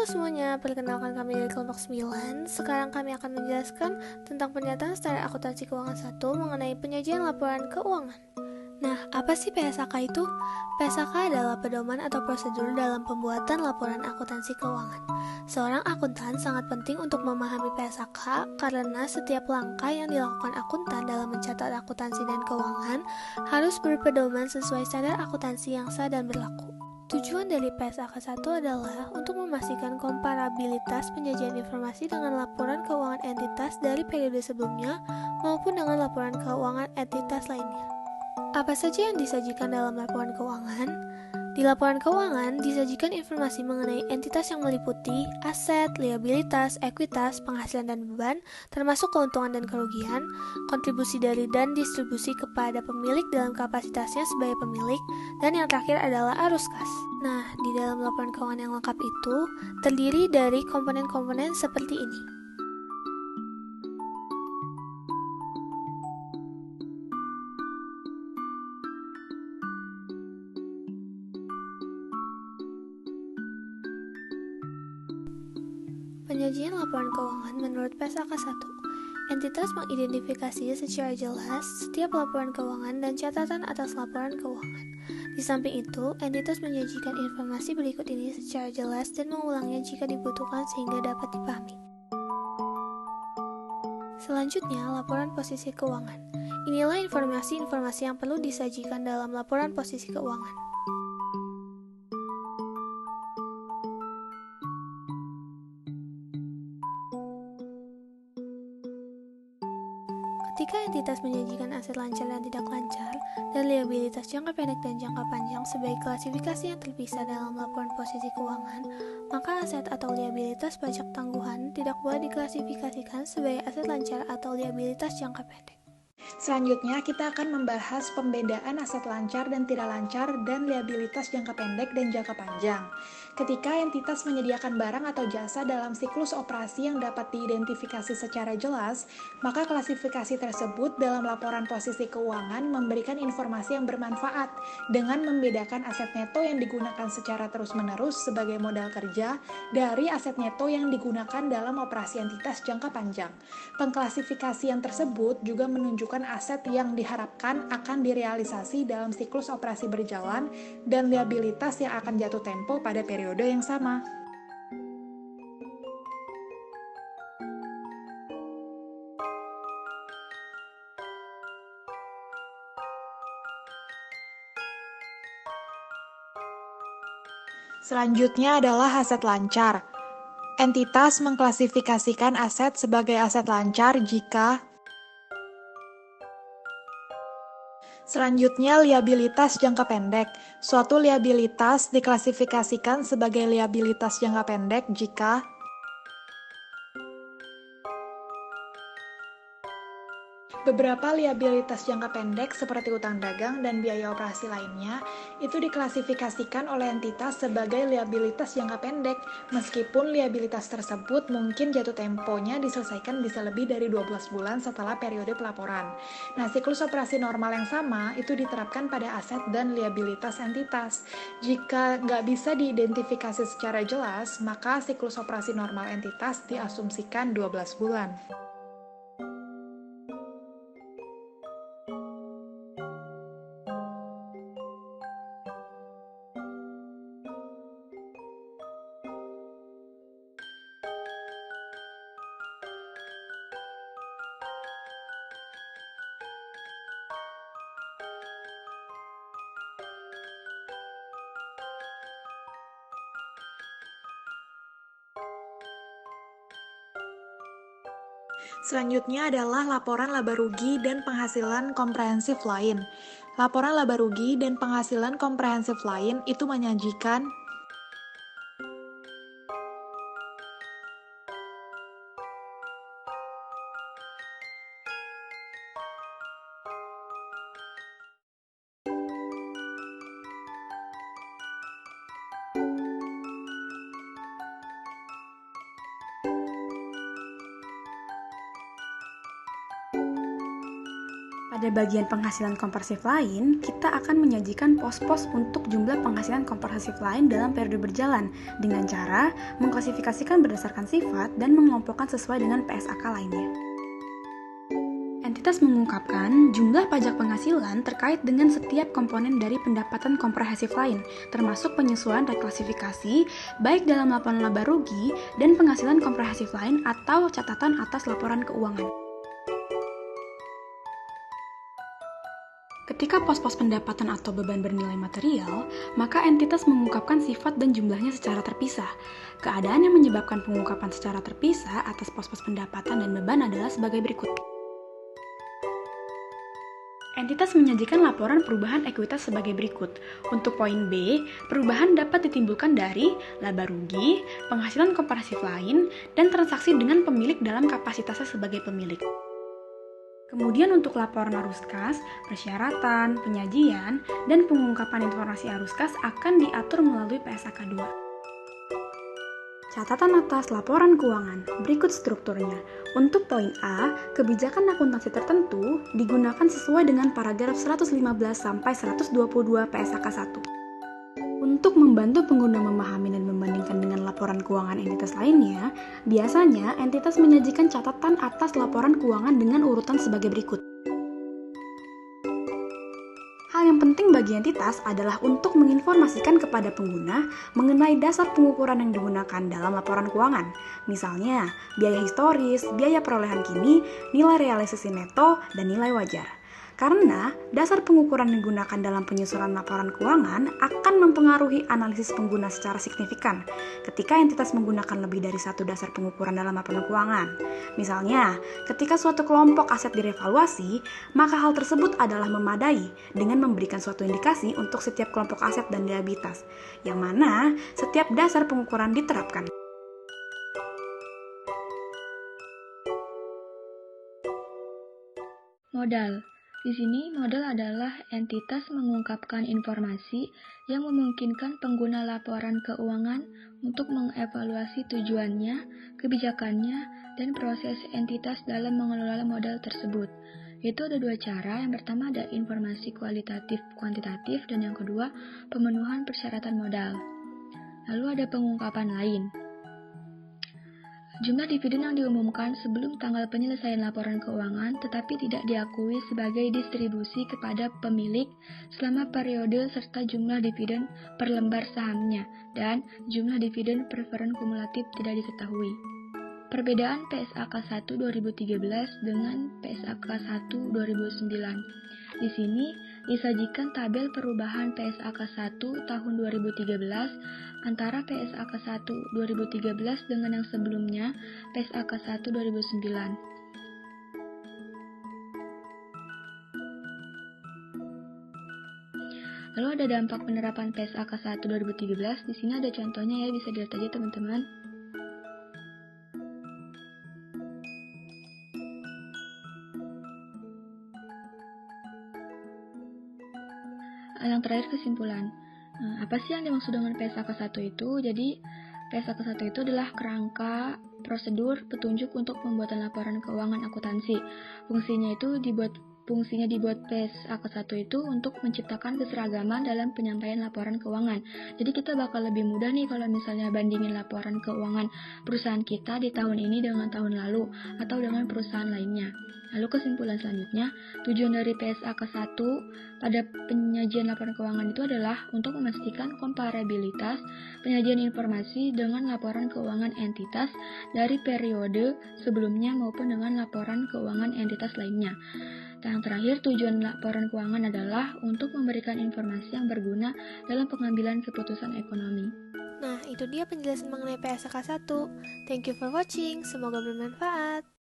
semuanya, perkenalkan kami dari kelompok 9. Sekarang kami akan menjelaskan tentang pernyataan standar akuntansi keuangan 1 mengenai penyajian laporan keuangan. Nah, apa sih PSAK itu? PSAK adalah pedoman atau prosedur dalam pembuatan laporan akuntansi keuangan. Seorang akuntan sangat penting untuk memahami PSAK karena setiap langkah yang dilakukan akuntan dalam mencatat akuntansi dan keuangan harus berpedoman sesuai standar akuntansi yang sah dan berlaku. Tujuan dari PSAK 1 adalah untuk memastikan komparabilitas penyajian informasi dengan laporan keuangan entitas dari periode sebelumnya maupun dengan laporan keuangan entitas lainnya. Apa saja yang disajikan dalam laporan keuangan? Di laporan keuangan disajikan informasi mengenai entitas yang meliputi aset, liabilitas, ekuitas, penghasilan dan beban, termasuk keuntungan dan kerugian, kontribusi dari dan distribusi kepada pemilik dalam kapasitasnya sebagai pemilik, dan yang terakhir adalah arus kas. Nah, di dalam laporan keuangan yang lengkap itu terdiri dari komponen-komponen seperti ini. Penyajian laporan keuangan menurut PSAK 1. Entitas mengidentifikasi secara jelas setiap laporan keuangan dan catatan atas laporan keuangan. Di samping itu, entitas menyajikan informasi berikut ini secara jelas dan mengulangnya jika dibutuhkan sehingga dapat dipahami. Selanjutnya, laporan posisi keuangan. Inilah informasi-informasi yang perlu disajikan dalam laporan posisi keuangan. Ketika entitas menyajikan aset lancar dan tidak lancar, dan liabilitas jangka pendek dan jangka panjang sebagai klasifikasi yang terpisah dalam laporan posisi keuangan, maka aset atau liabilitas pajak tangguhan tidak boleh diklasifikasikan sebagai aset lancar atau liabilitas jangka pendek. Selanjutnya, kita akan membahas pembedaan aset lancar dan tidak lancar dan liabilitas jangka pendek dan jangka panjang. Ketika entitas menyediakan barang atau jasa dalam siklus operasi yang dapat diidentifikasi secara jelas, maka klasifikasi tersebut dalam laporan posisi keuangan memberikan informasi yang bermanfaat dengan membedakan aset neto yang digunakan secara terus-menerus sebagai modal kerja dari aset neto yang digunakan dalam operasi entitas jangka panjang. Pengklasifikasian tersebut juga menunjukkan aset yang diharapkan akan direalisasi dalam siklus operasi berjalan dan liabilitas yang akan jatuh tempo pada periode yang sama. Selanjutnya adalah aset lancar. Entitas mengklasifikasikan aset sebagai aset lancar jika Selanjutnya, liabilitas jangka pendek. Suatu liabilitas diklasifikasikan sebagai liabilitas jangka pendek jika beberapa liabilitas jangka pendek seperti utang dagang dan biaya operasi lainnya itu diklasifikasikan oleh entitas sebagai liabilitas jangka pendek meskipun liabilitas tersebut mungkin jatuh temponya diselesaikan bisa lebih dari 12 bulan setelah periode pelaporan. Nah, siklus operasi normal yang sama itu diterapkan pada aset dan liabilitas entitas. Jika nggak bisa diidentifikasi secara jelas, maka siklus operasi normal entitas diasumsikan 12 bulan. Selanjutnya adalah laporan laba rugi dan penghasilan komprehensif lain. Laporan laba rugi dan penghasilan komprehensif lain itu menyajikan Pada bagian penghasilan komprehensif lain, kita akan menyajikan pos-pos untuk jumlah penghasilan komprehensif lain dalam periode berjalan dengan cara mengklasifikasikan berdasarkan sifat dan mengelompokkan sesuai dengan PSAK lainnya. Entitas mengungkapkan jumlah pajak penghasilan terkait dengan setiap komponen dari pendapatan komprehensif lain, termasuk penyesuaian reklasifikasi, baik dalam laporan laba rugi dan penghasilan komprehensif lain atau catatan atas laporan keuangan. Ketika pos-pos pendapatan atau beban bernilai material, maka entitas mengungkapkan sifat dan jumlahnya secara terpisah. Keadaan yang menyebabkan pengungkapan secara terpisah atas pos-pos pendapatan dan beban adalah sebagai berikut. Entitas menyajikan laporan perubahan ekuitas sebagai berikut. Untuk poin B, perubahan dapat ditimbulkan dari laba rugi, penghasilan komprehensif lain, dan transaksi dengan pemilik dalam kapasitasnya sebagai pemilik. Kemudian untuk laporan arus kas, persyaratan, penyajian, dan pengungkapan informasi arus kas akan diatur melalui PSAK 2. Catatan atas laporan keuangan, berikut strukturnya. Untuk poin A, kebijakan akuntansi tertentu digunakan sesuai dengan paragraf 115 sampai 122 PSAK 1. Untuk membantu pengguna memahami dan membandingkan dengan laporan keuangan entitas lainnya, biasanya entitas menyajikan catatan atas laporan keuangan dengan urutan sebagai berikut. Hal yang penting bagi entitas adalah untuk menginformasikan kepada pengguna mengenai dasar pengukuran yang digunakan dalam laporan keuangan. Misalnya, biaya historis, biaya perolehan kini, nilai realisasi neto, dan nilai wajar. Karena dasar pengukuran yang digunakan dalam penyusunan laporan keuangan akan mempengaruhi analisis pengguna secara signifikan ketika entitas menggunakan lebih dari satu dasar pengukuran dalam laporan keuangan. Misalnya, ketika suatu kelompok aset direvaluasi, maka hal tersebut adalah memadai dengan memberikan suatu indikasi untuk setiap kelompok aset dan liabilitas, yang mana setiap dasar pengukuran diterapkan. Modal. Di sini, modal adalah entitas mengungkapkan informasi yang memungkinkan pengguna laporan keuangan untuk mengevaluasi tujuannya, kebijakannya, dan proses entitas dalam mengelola modal tersebut. Itu ada dua cara. Yang pertama ada informasi kualitatif kuantitatif, dan yang kedua pemenuhan persyaratan modal. Lalu ada pengungkapan lain. Jumlah dividen yang diumumkan sebelum tanggal penyelesaian laporan keuangan tetapi tidak diakui sebagai distribusi kepada pemilik selama periode serta jumlah dividen per lembar sahamnya dan jumlah dividen preferen kumulatif tidak diketahui. Perbedaan PSAK 1 2013 dengan PSAK 1 2009. Di sini disajikan tabel perubahan PSAK 1 tahun 2013 antara PSAK 1 2013 dengan yang sebelumnya PSAK 1 2009. Lalu ada dampak penerapan PSAK 1 2013. Di sini ada contohnya ya, bisa dilihat aja teman-teman. Yang terakhir kesimpulan. Apa sih yang dimaksud dengan PSAK 1 itu? Jadi, PSAK 1 itu adalah kerangka prosedur petunjuk untuk pembuatan laporan keuangan akuntansi. Fungsinya dibuat PSAK 1 itu untuk menciptakan keseragaman dalam penyampaian laporan keuangan. Jadi kita bakal lebih mudah nih kalau misalnya bandingin laporan keuangan perusahaan kita di tahun ini dengan tahun lalu atau dengan perusahaan lainnya. Lalu kesimpulan selanjutnya, tujuan dari PSAK 1 pada penyajian laporan keuangan itu adalah untuk memastikan komparabilitas penyajian informasi dengan laporan keuangan entitas dari periode sebelumnya maupun dengan laporan keuangan entitas lainnya. Dan yang terakhir, tujuan laporan keuangan adalah untuk memberikan informasi yang berguna dalam pengambilan keputusan ekonomi. Nah, itu dia penjelasan mengenai PSAK 1. Thank you for watching, semoga bermanfaat.